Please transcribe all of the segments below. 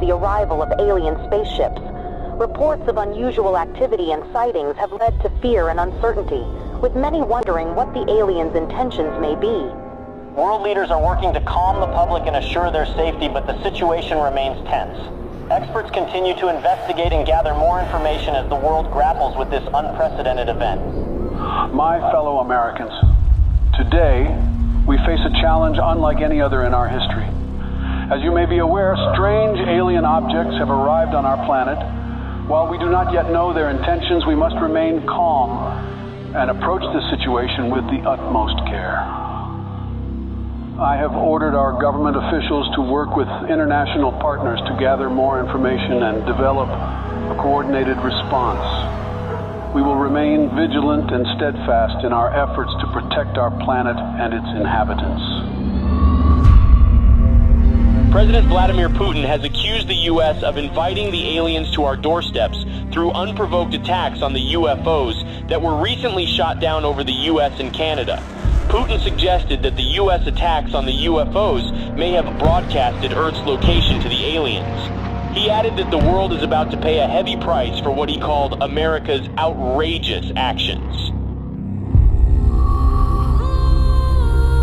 the arrival of alien spaceships. Reports of unusual activity and sightings have led to fear and uncertainty, with many wondering what the aliens' intentions may be. World leaders are working to calm the public and assure their safety, but the situation remains tense. Experts continue to investigate and gather more information as the world grapples with this unprecedented event. My fellow Americans, today we face a challenge unlike any other in our history. As you may be aware, strange alien objects have arrived on our planet. While we do not yet know their intentions, we must remain calm and approach the situation with the utmost care. I have ordered our government officials to work with international partners to gather more information and develop a coordinated response. We will remain vigilant and steadfast in our efforts to protect our planet and its inhabitants. President Vladimir Putin has accused the U.S. of inviting the aliens to our doorsteps through unprovoked attacks on the UFOs that were recently shot down over the U.S. and Canada. Putin suggested that the U.S. attacks on the UFOs may have broadcasted Earth's location to the aliens. He added that the world is about to pay a heavy price for what he called America's outrageous actions.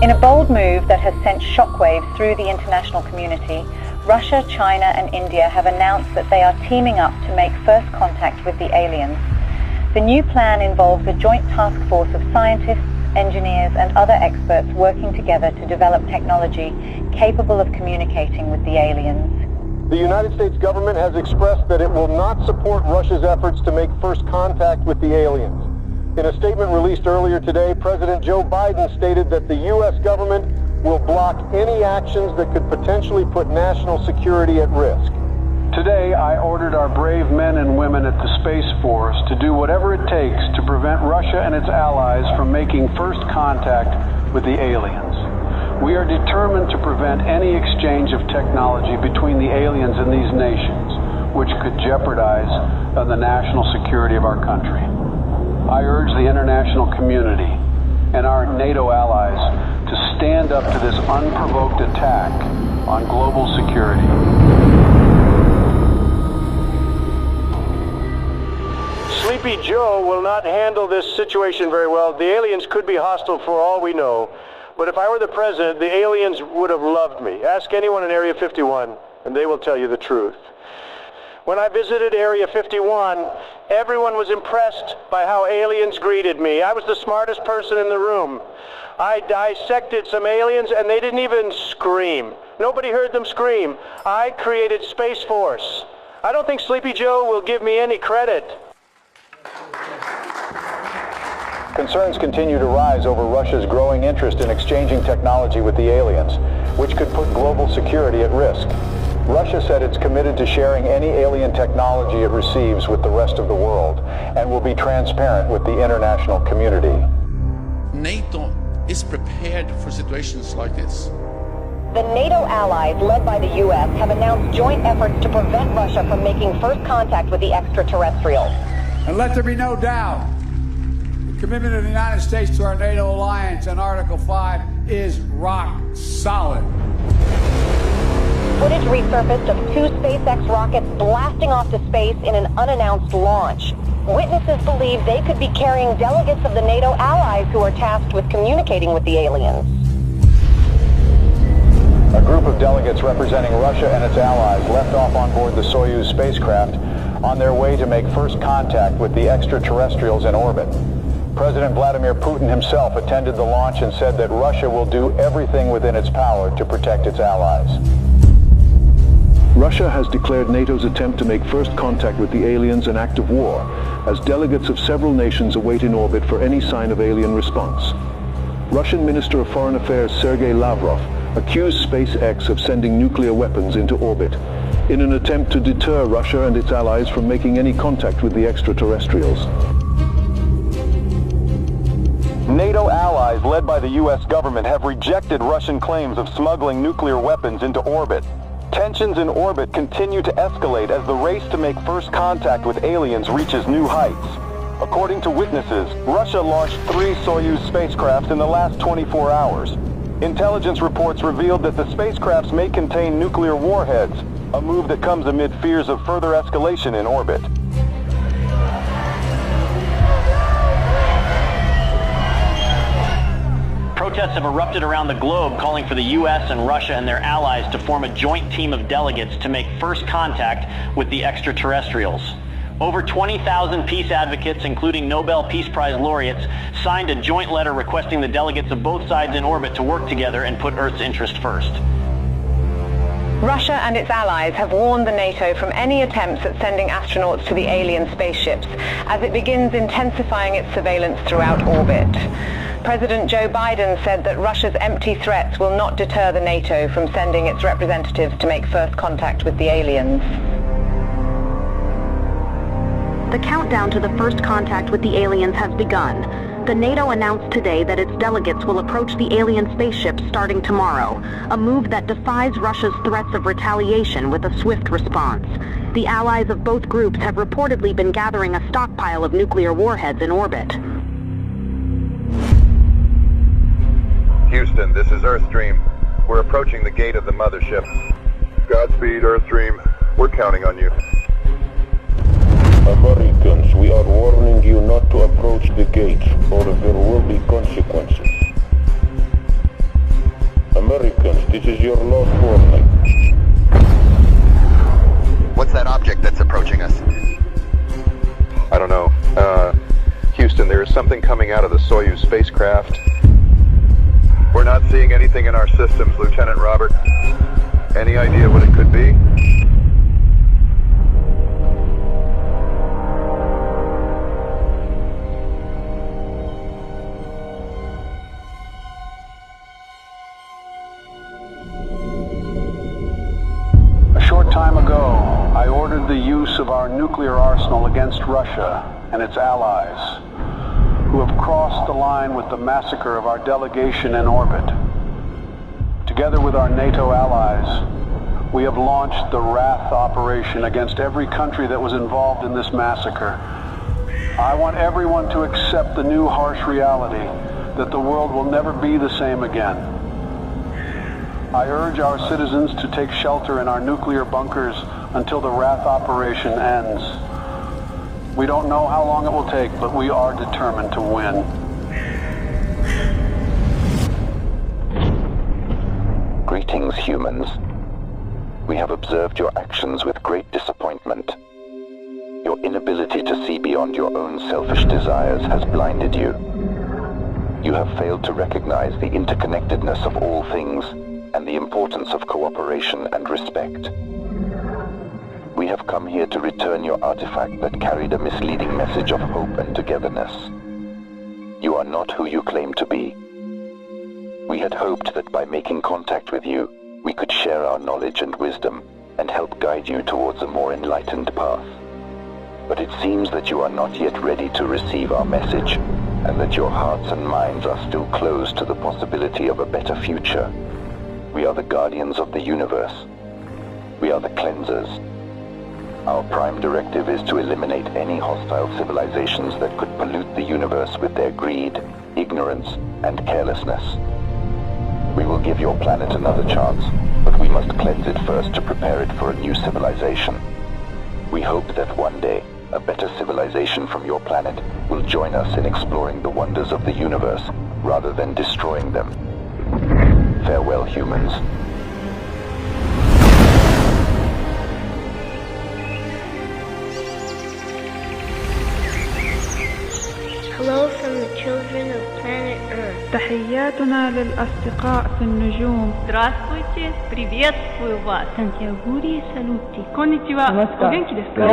In a bold move that has sent shockwaves through the international community, Russia, China and India have announced that they are teaming up to make first contact with the aliens. The new plan involves a joint task force of scientists, engineers and other experts working together to develop technology capable of communicating with the aliens. The United States government has expressed that it will not support Russia's efforts to make first contact with the aliens. In a statement released earlier today, President Joe Biden stated that the U.S. government will block any actions that could potentially put national security at risk. Today, I ordered our brave men and women at the Space Force to do whatever it takes to prevent Russia and its allies from making first contact with the aliens. We are determined to prevent any exchange of technology between the aliens and these nations, which could jeopardize the national security of our country. I urge the international community and our NATO allies to stand up to this unprovoked attack on global security. Sleepy Joe will not handle this situation very well. The aliens could be hostile for all we know. But if I were the president, the aliens would have loved me. Ask anyone in Area 51, and they will tell you the truth. When I visited Area 51, everyone was impressed by how aliens greeted me. I was the smartest person in the room. I dissected some aliens, and they didn't even scream. Nobody heard them scream. I created Space Force. I don't think Sleepy Joe will give me any credit. Concerns continue to rise over Russia's growing interest in exchanging technology with the aliens, which could put global security at risk. Russia said it's committed to sharing any alien technology it receives with the rest of the world and will be transparent with the international community. NATO is prepared for situations like this. The NATO allies, led by the U.S., have announced joint efforts to prevent Russia from making first contact with the extraterrestrials. And let there be no doubt, the commitment of the United States to our NATO alliance and Article 5 is rock solid. Footage resurfaced of two SpaceX rockets blasting off to space in an unannounced launch. Witnesses believe they could be carrying delegates of the NATO allies who are tasked with communicating with the aliens. A group of delegates representing Russia and its allies left off on board the Soyuz spacecraft on their way to make first contact with the extraterrestrials in orbit. President Vladimir Putin himself attended the launch and said that Russia will do everything within its power to protect its allies. Russia has declared NATO's attempt to make first contact with the aliens an act of war, as delegates of several nations await in orbit for any sign of alien response. Russian Minister of Foreign Affairs Sergei Lavrov accused SpaceX of sending nuclear weapons into orbit in an attempt to deter Russia and its allies from making any contact with the extraterrestrials. NATO allies led by the U.S. government have rejected Russian claims of smuggling nuclear weapons into orbit. Tensions in orbit continue to escalate as the race to make first contact with aliens reaches new heights. According to witnesses, Russia launched 3 Soyuz spacecrafts in the last 24 hours. Intelligence reports revealed that the spacecrafts may contain nuclear warheads, a move that comes amid fears of further escalation in orbit. Protests have erupted around the globe calling for the U.S. and Russia and their allies to form a joint team of delegates to make first contact with the extraterrestrials. Over 20,000 peace advocates, including Nobel Peace Prize laureates, signed a joint letter requesting the delegates of both sides in orbit to work together and put Earth's interest first. Russia and its allies have warned the NATO from any attempts at sending astronauts to the alien spaceships as it begins intensifying its surveillance throughout orbit. President Joe Biden said that Russia's empty threats will not deter the NATO from sending its representatives to make first contact with the aliens. The countdown to the first contact with the aliens has begun. The NATO announced today that its delegates will approach the alien spaceships starting tomorrow, a move that defies Russia's threats of retaliation with a swift response. The allies of both groups have reportedly been gathering a stockpile of nuclear warheads in orbit. Houston, this is Earthstream. We're approaching the gate of the mothership. Godspeed, Earthstream. We're counting on you. Americans, we are warning you not to approach the gate, or there will be consequences. Americans, this is your last warning. What's that object that's approaching us? I don't know. Houston, there is something coming out of the Soyuz spacecraft. We're not seeing anything in our systems, Lieutenant Robert. Any idea what it could be? A short time ago, I ordered the use of our nuclear arsenal against Russia and its allies, who have crossed the line with the massacre of our delegation in orbit. Together with our NATO allies, we have launched the Wrath operation against every country that was involved in this massacre. I want everyone to accept the new harsh reality that the world will never be the same again. I urge our citizens to take shelter in our nuclear bunkers until the Wrath operation ends. We don't know how long it will take, but we are determined to win. Greetings, humans. We have observed your actions with great disappointment. Your inability to see beyond your own selfish desires has blinded you. You have failed to recognize the interconnectedness of all things and the importance of cooperation and respect. We have come here to return your artifact that carried a misleading message of hope and togetherness. You are not who you claim to be. We had hoped that by making contact with you, we could share our knowledge and wisdom and help guide you towards a more enlightened path. But it seems that you are not yet ready to receive our message, and that your hearts and minds are still closed to the possibility of a better future. We are the guardians of the universe. We are the cleansers. Our prime directive is to eliminate any hostile civilizations that could pollute the universe with their greed, ignorance, and carelessness. We will give your planet another chance, but we must cleanse it first to prepare it for a new civilization. We hope that one day, a better civilization from your planet will join us in exploring the wonders of the universe, rather than destroying them. Farewell, humans. Hello from the children of planet Earth. تحياتنا للأصدقاء في النجوم. Здравствуйте, приветствую вас. Сантьягури салюти. Конничева. Оgenki desu ka?